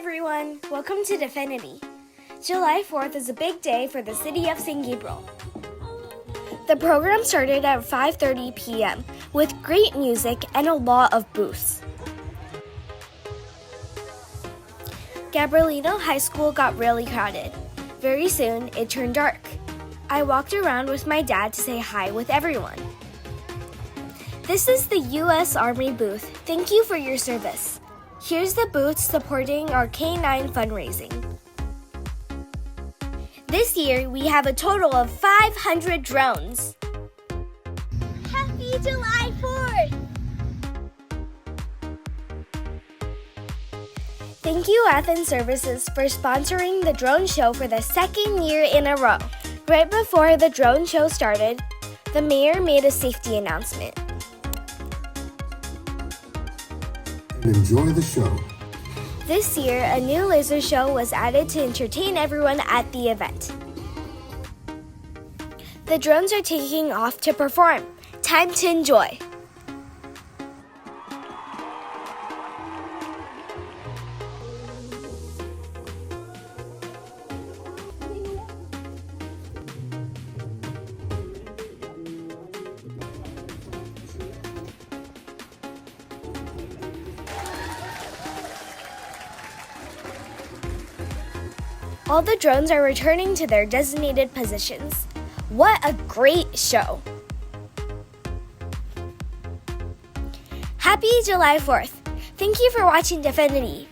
everyone, welcome to Daphenity. July 4th is a big day for the City of San Gabriel. The program started at 5:30 p.m. with great music and a lot of booths. Gabrielino High School got really crowded. Very soon, it turned dark. I walked around with my dad to say hi with everyone. This is the U.S. Army booth. Thank you for your service. Here's the booth supporting our K9 fundraising. This year, we have a total of 500 drones. Happy July 4th! Thank you, Athens Services, for sponsoring the drone show for the second year in a row. Right before the drone show started, the mayor made a safety announcement. Enjoy the show. This year, a new laser show was added to entertain everyone at the event. The drones are taking off to perform. Time to enjoy. All the drones are returning to their designated positions. What a great show! Happy July 4th! Thank you for watching Daphenity.